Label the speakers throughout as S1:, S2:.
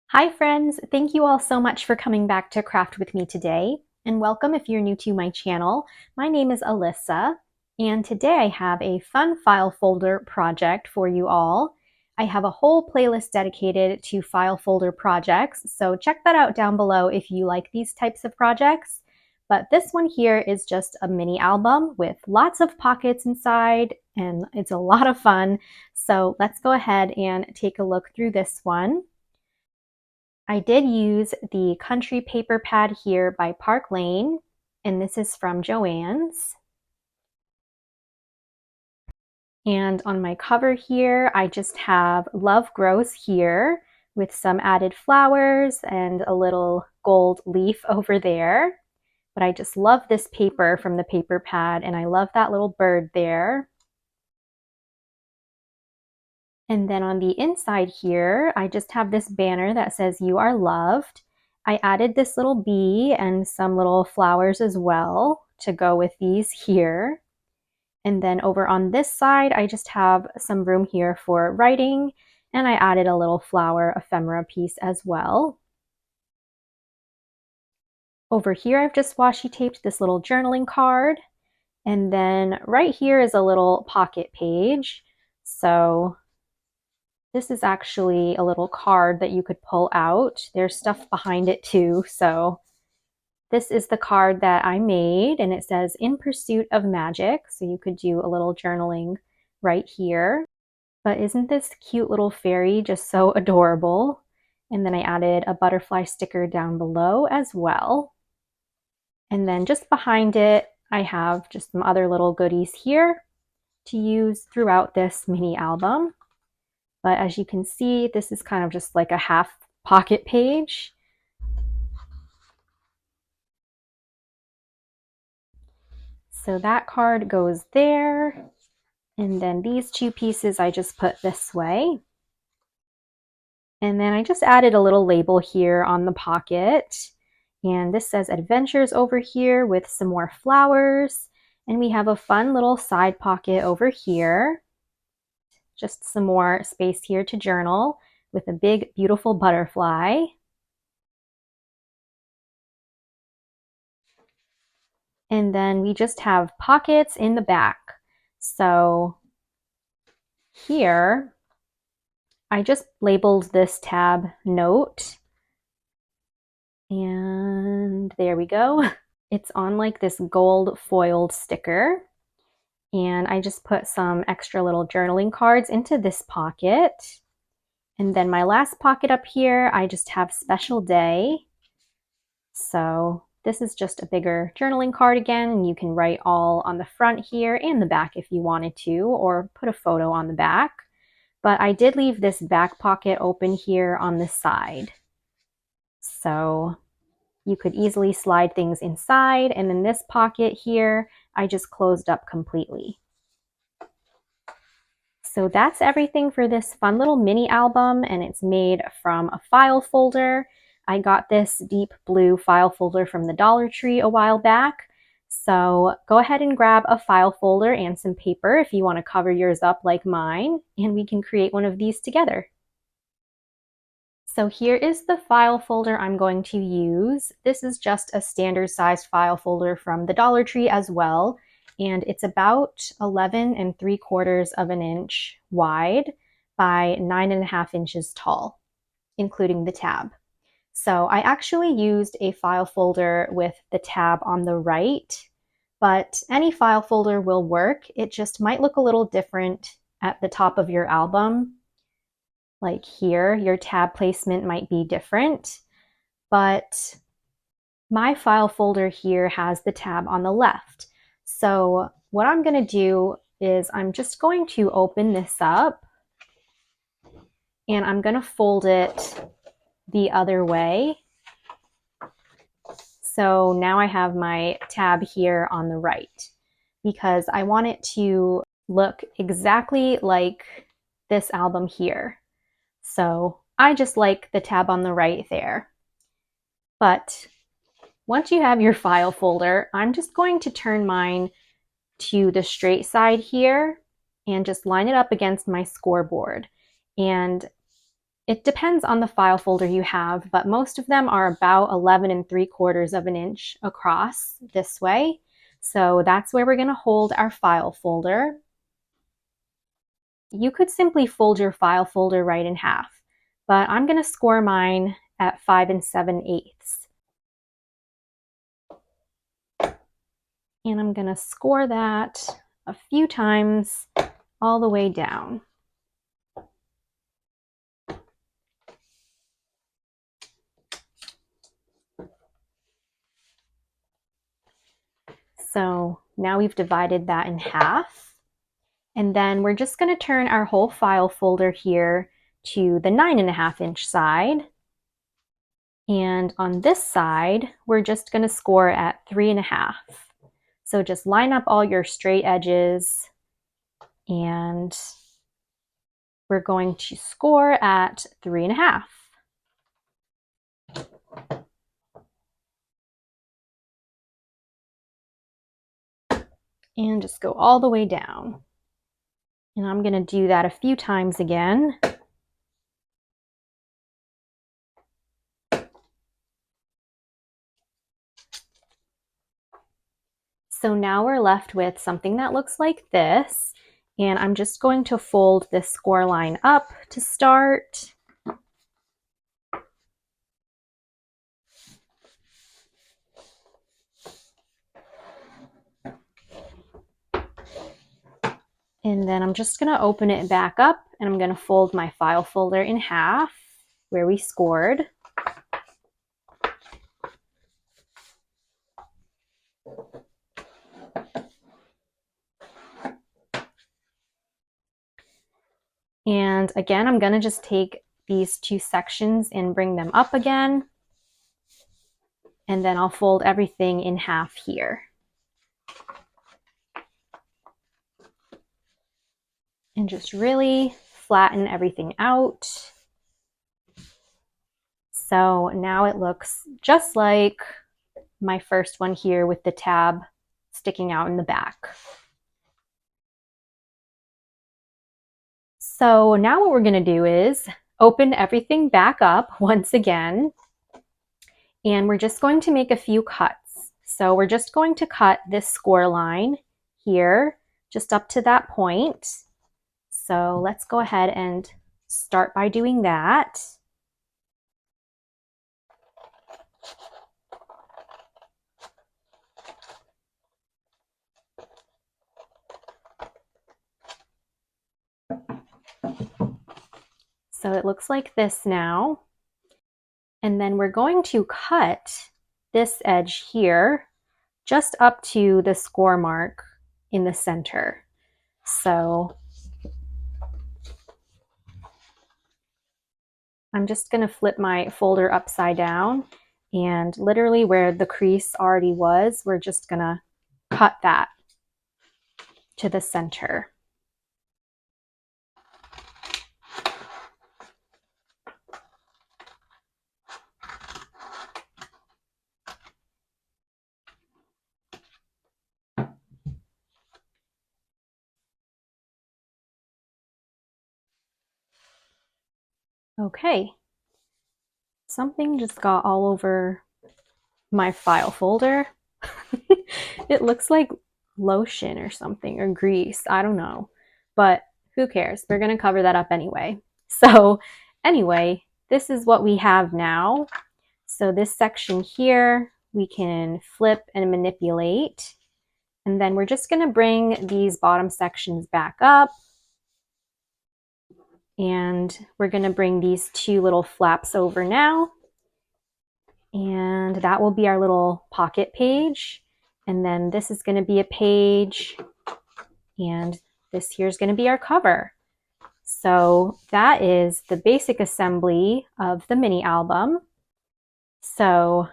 S1: Hi friends, thank you all so much for coming back to craft with me today, and welcome if you're new to my channel. My name is Alyssa, and today I have a fun file folder project for you all. I have a whole playlist dedicated to file folder projects, so check that out down below if you like these types of projects. But this one here is just a mini album with lots of pockets inside, and it's a lot of fun. So let's go ahead and take a look through this one. I did use the Country Paper Pad here by Park Lane, and this is from Joann's. And on my cover here, I just have Love Grows here with some added flowers and a little gold leaf over there. But I just love this paper from the paper pad, and I love that little bird there. And then on the inside here, I just have this banner that says "You are loved." I added this little bee and some little flowers as well to go with these here. And then over on this side, I just have some room here for writing, and I added a little flower ephemera piece as well. Over here, I've just washi taped this little journaling card. And then right here is a little pocket page. So this is actually a little card that you could pull out. There's stuff behind it too. So this is the card that I made, and it says "In Pursuit of Magic." So you could do a little journaling right here. But isn't this cute little fairy just so adorable? And then I added a butterfly sticker down below as well. And then just behind it, I have just some other little goodies here to use throughout this mini album. But as you can see, this is kind of just like a half pocket page. So that card goes there. And then these two pieces I just put this way. And then I just added a little label here on the pocket. And this says "Adventures" over here with some more flowers. And we have a fun little side pocket over here. Just some more space here to journal with a big, beautiful butterfly. And then we just have pockets in the back. So here, I just labeled this tab "Note." And there we go. It's on like this gold foiled sticker. And I just put some extra little journaling cards into this pocket. And then my last pocket up here, I just have "Special Day." So this is just a bigger journaling card again, and you can write all on the front here and the back if you wanted to, or put a photo on the back. But I did leave this back pocket open here on the side. So you could easily slide things inside, and then this pocket here, I just closed up completely. So that's everything for this fun little mini album, and it's made from a file folder. I got this deep blue file folder from the Dollar Tree a while back. So go ahead and grab a file folder and some paper if you want to cover yours up like mine, and we can create one of these together. So here is the file folder I'm going to use. This is just a standard sized file folder from the Dollar Tree as well, and it's about 11 3/4 of an inch wide by 9.5 inches tall, including the tab. So I actually used a file folder with the tab on the right, but any file folder will work. It just might look a little different at the top of your album. Like here, your tab placement might be different, but my file folder here has the tab on the left. So what I'm going to do is I'm just going to open this up, and I'm going to fold it the other way. So now I have my tab here on the right, because I want it to look exactly like this album here. So I just like the tab on the right there. But once you have your file folder, I'm just going to turn mine to the straight side here and just line it up against my scoreboard. And It depends on the file folder you have, but most of them are about 11 3/4 of an inch across this way. So that's where we're going to hold our file folder. You could simply fold your file folder right in half, but I'm going to score mine at 5 7/8. And I'm going to score that a few times all the way down. So now we've divided that in half. And then we're just going to turn our whole file folder here to the 9.5-inch side. And on this side, we're just going to score at 3.5. So just line up all your straight edges, and we're going to score at 3.5. And just go all the way down. And I'm going to do that a few times again. So now we're left with something that looks like this. And I'm just going to fold this score line up to start. And then I'm just going to open it back up, and I'm going to fold my file folder in half where we scored. And again, I'm going to just take these two sections and bring them up again. And then I'll fold everything in half here. And just really flatten everything out. So now it looks just like my first one here with the tab sticking out in the back. So now what we're going to do is open everything back up once again, and we're just going to make a few cuts. So we're just going to cut this score line here, just up to that point. So let's go ahead and start by doing that. So it looks like this now. And then we're going to cut this edge here just up to the score mark in the center. So I'm just going to flip my folder upside down, and literally where the crease already was, we're just going to cut that to the center. Okay, something just got all over my file folder. It looks like lotion or something, or grease, I don't know, but who cares? We're going to cover that up anyway. So anyway, this is what we have now. So this section here, we can flip and manipulate. And then we're just going to bring these bottom sections back up. And we're going to bring these two little flaps over now. And that will be our little pocket page. And then this is going to be a page. And this here is going to be our cover. So that is the basic assembly of the mini album. So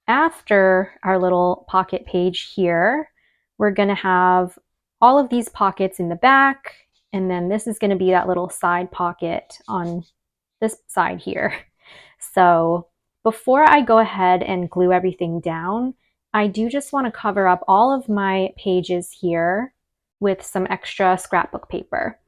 S1: after our little pocket page here, we're going to have all of these pockets in the back, and then this is going to be that little side pocket on this side here. So before I go ahead and glue everything down, I do just want to cover up all of my pages here with some extra scrapbook paper.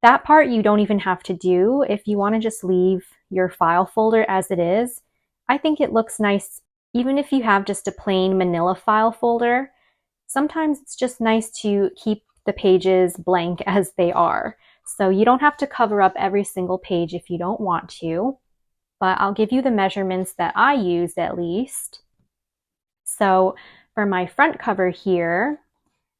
S1: That part you don't even have to do. If you want to just leave your file folder as it is, I think it looks nice even if you have just a plain manila file folder. Sometimes it's just nice to keep the pages blank as they are. So you don't have to cover up every single page if you don't want to, but I'll give you the measurements that I used at least. So for my front cover here,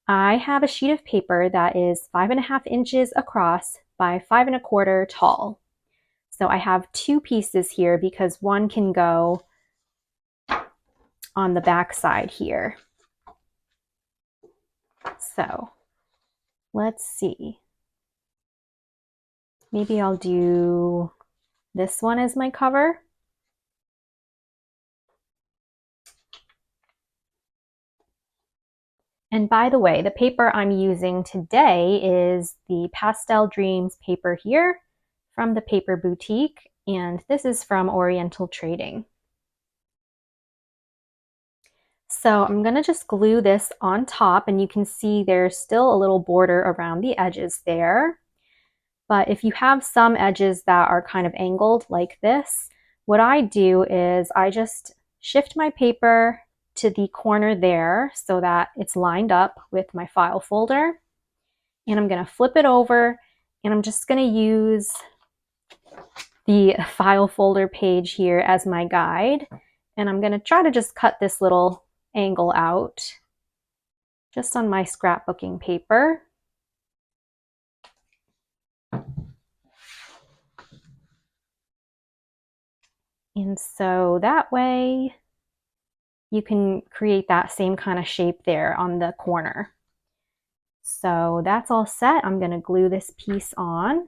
S1: I have a sheet of paper that is 5.5 inches across by 5.25 tall. So I have two pieces here because one can go on the back side here. So let's see. Maybe I'll do this one as my cover. And by the way, the paper I'm using today is the Pastel Dreams paper here from the Paper Boutique, and this is from Oriental Trading. So I'm gonna just glue this on top, and you can see there's still a little border around the edges there. But if you have some edges that are kind of angled like this, what I do is I just shift my paper to the corner there so that it's lined up with my file folder. And I'm gonna flip it over, and I'm just gonna use the file folder page here as my guide. And I'm gonna try to just cut this little angle out just on my scrapbooking paper. And so that way you can create that same kind of shape there on the corner. So that's all set. I'm going to glue this piece on.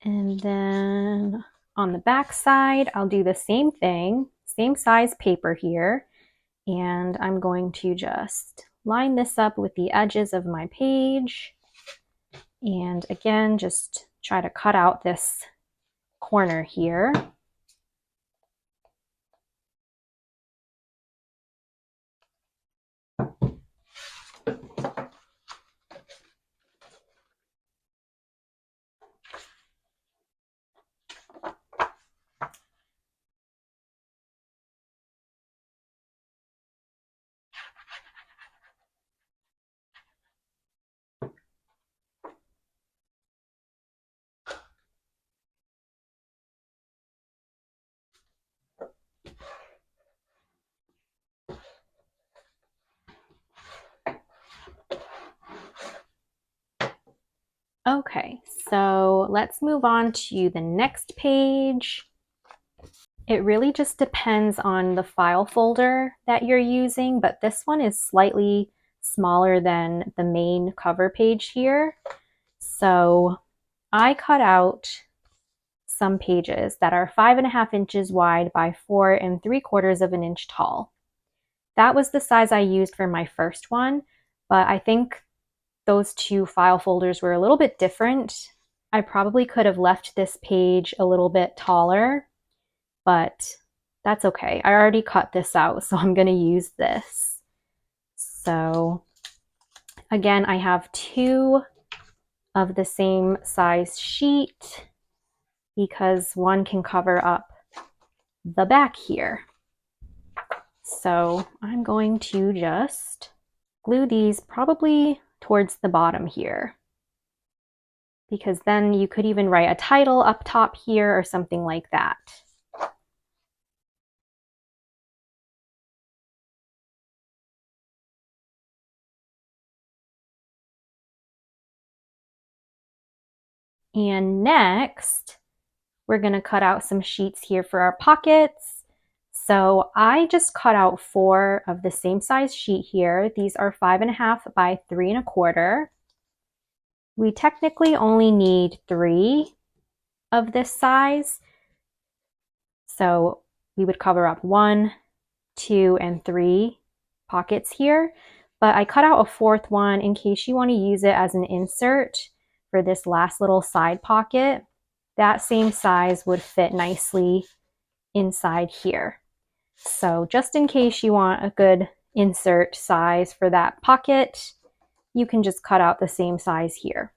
S1: And then on the back side, I'll do the same thing, same size paper here. And I'm going to just line this up with the edges of my page. And again, just try to cut out this corner here. Okay, so let's move on to the next page. It really just depends on the file folder that you're using, but this one is slightly smaller than the main cover page here. So I cut out some pages that are 5.5 inches wide by 4.75 inches tall. That was the size I used for my first one, but I think those two file folders were a little bit different. I probably could have left this page a little bit taller, but that's okay. I already cut this out, so I'm going to use this. So again, I have two of the same size sheet because one can cover up the back here. So I'm going to just glue these probably towards the bottom here, because then you could even write a title up top here or something like that. And next, we're going to cut out some sheets here for our pockets. So I just cut out 4 of the same size sheet here. These are 5.5 by 3.25. We technically only need 3 of this size. So we would cover up 1, 2, and 3 pockets here. But I cut out a 4th one in case you want to use it as an insert for this last little side pocket. That same size would fit nicely inside here. So just in case you want a good insert size for that pocket, you can just cut out the same size here.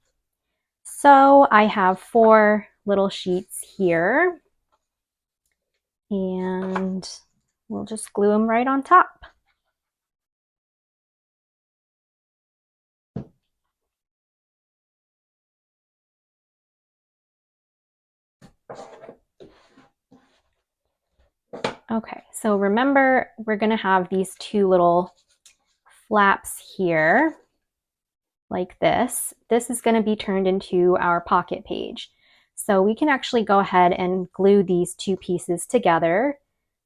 S1: So I have 4 little sheets here, and we'll just glue them right on top. Okay, so remember, we're going to have these 2 little flaps here, like this. This is going to be turned into our pocket page. So we can actually go ahead and glue these 2 pieces together.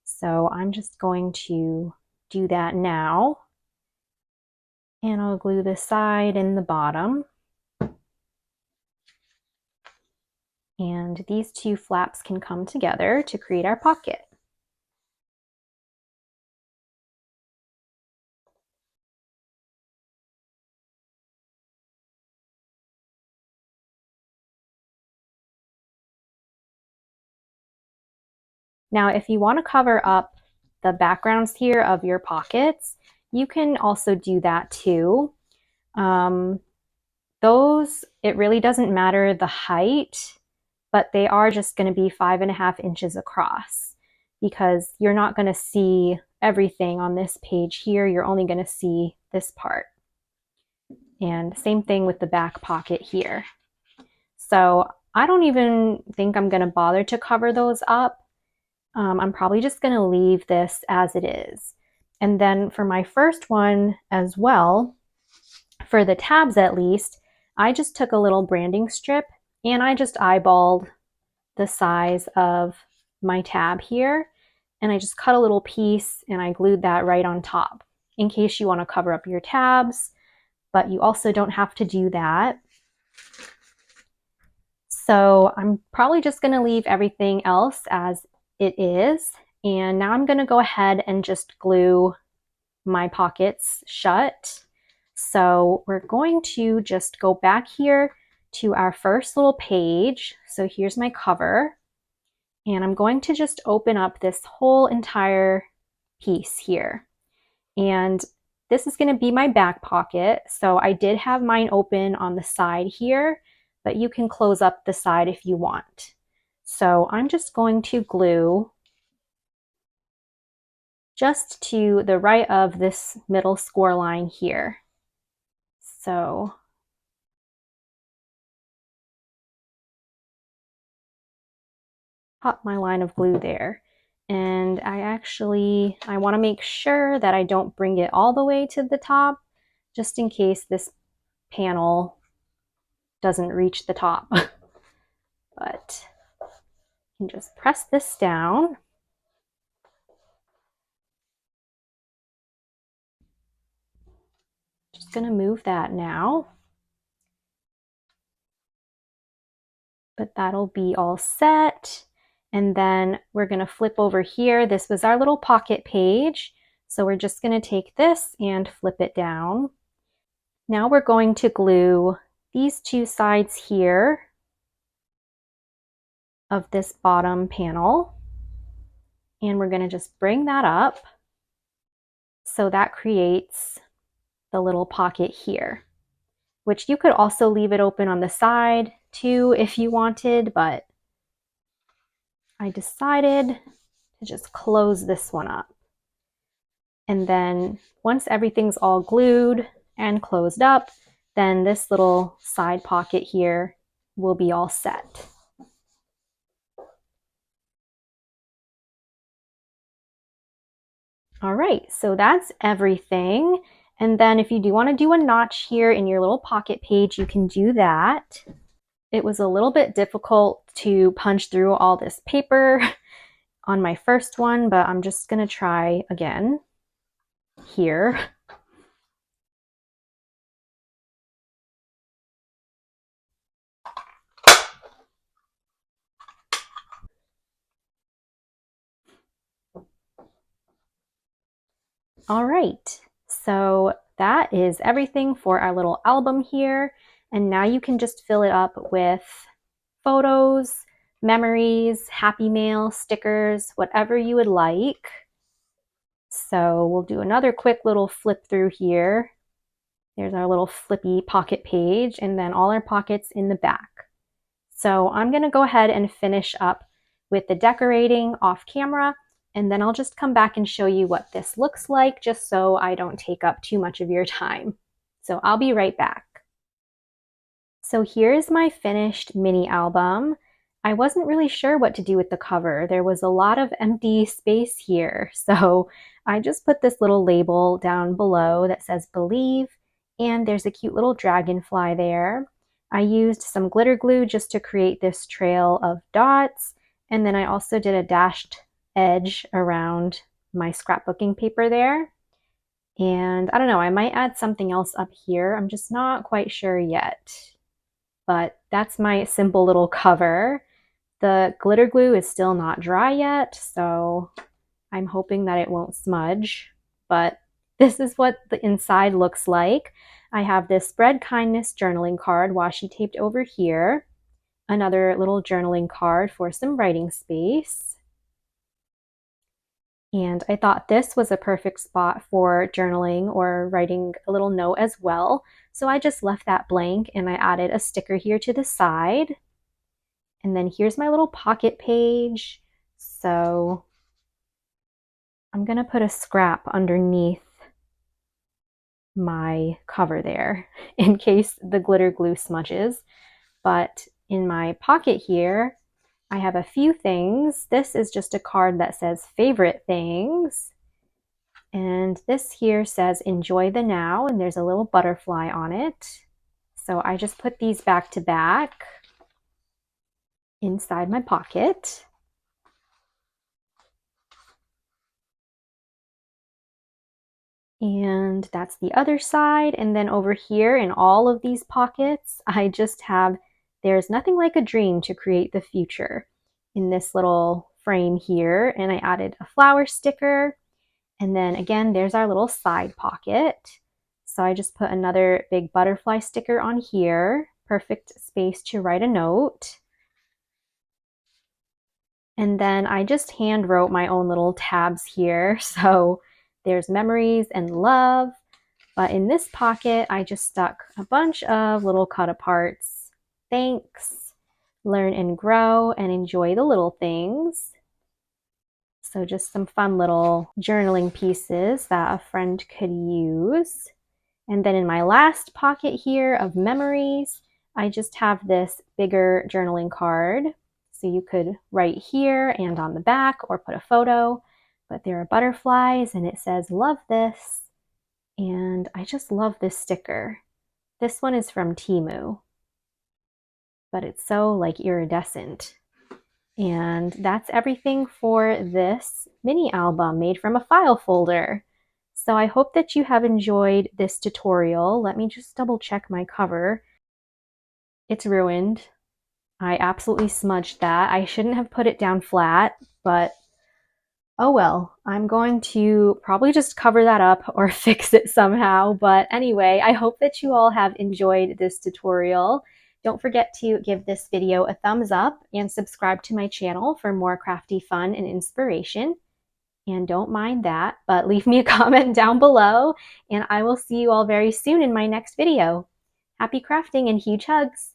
S1: So I'm just going to do that now. And I'll glue the side and the bottom. And these 2 flaps can come together to create our pocket. Now, if you want to cover up the backgrounds here of your pockets, you can also do that too. Those, it really doesn't matter the height, but they are just going to be 5.5 inches across because you're not going to see everything on this page here. You're only going to see this part. And same thing with the back pocket here. So I don't even think I'm going to bother to cover those up. I'm probably just going to leave this as it is. And then for my first one as well, for the tabs at least, I just took a little branding strip and I just eyeballed the size of my tab here. And I just cut a little piece and I glued that right on top in case you want to cover up your tabs, but you also don't have to do that. So I'm probably just going to leave everything else as it is. And now I'm going to go ahead and just glue my pockets shut. So we're going to just go back here to our first little page. So here's my cover. And I'm going to just open up this whole entire piece here. And this is going to be my back pocket. So I did have mine open on the side here, but you can close up the side if you want. So I'm just going to glue just to the right of this middle score line here. So pop my line of glue there. And I want to make sure that I don't bring it all the way to the top, just in case this panel doesn't reach the top. But you can just press this down. Just going to move that now. But that'll be all set. And then we're going to flip over here. This was our little pocket page. So we're just going to take this and flip it down. Now we're going to glue these 2 sides here of this bottom panel. And we're going to just bring that up. So that creates the little pocket here, which you could also leave it open on the side too if you wanted, but I decided to just close this one up. And then once everything's all glued and closed up, then this little side pocket here will be all set. All right, so that's everything. And then if you do want to do a notch here in your little pocket page, you can do that. It was a little bit difficult to punch through all this paper on my first one, but I'm just going to try again here. All right, so that is everything for our little album here. And now you can just fill it up with photos, memories, happy mail, stickers, whatever you would like. So we'll do another quick little flip through here. There's our little flippy pocket page and then all our pockets in the back. So I'm going to go ahead and finish up with the decorating off camera, and then I'll just come back and show you what this looks like just so I don't take up too much of your time. So I'll be right back. So here's my finished mini album. I wasn't really sure what to do with the cover. There was a lot of empty space here. So I just put this little label down below that says Believe, and there's a cute little dragonfly there. I used some glitter glue just to create this trail of dots, and then I also did a dashed edge around my scrapbooking paper there. And I don't know, I might add something else up here. I'm just not quite sure yet. But that's my simple little cover. The glitter glue is still not dry yet, so I'm hoping that it won't smudge. But this is what the inside looks like. I have this Spread Kindness journaling card washi taped over here. Another little journaling card for some writing space. And I thought this was a perfect spot for journaling or writing a little note as well. So I just left that blank and I added a sticker here to the side. And then here's my little pocket page. So I'm gonna put a scrap underneath my cover there in case the glitter glue smudges. But in my pocket here, I have a few things. This is just a card that says favorite things. And this here says enjoy the now, and there's a little butterfly on it. So I just put these back to back inside my pocket. And that's the other side. And then over here in all of these pockets, I just have, there's nothing like a dream to create the future in this little frame here. And I added a flower sticker. And then again, there's our little side pocket. So I just put another big butterfly sticker on here. Perfect space to write a note. And then I just hand wrote my own little tabs here. So there's memories and love. But in this pocket, I just stuck a bunch of little cut aparts. Thanks, learn and grow, and enjoy the little things. So just some fun little journaling pieces that a friend could use. And then in my last pocket here of memories, I just have this bigger journaling card. So you could write here and on the back or put a photo, but there are butterflies and it says, love this. And I just love this sticker. This one is from Temu, but it's so like iridescent. And that's everything for this mini album made from a file folder. So I hope that you have enjoyed this tutorial. Let me just double check my cover. It's ruined. I absolutely smudged that. I shouldn't have put it down flat, but oh well. I'm going to probably just cover that up or fix it somehow. But anyway, I hope that you all have enjoyed this tutorial. Don't forget to give this video a thumbs up and subscribe to my channel for more crafty fun and inspiration. And don't mind that, but leave me a comment down below, and I will see you all very soon in my next video. Happy crafting and huge hugs!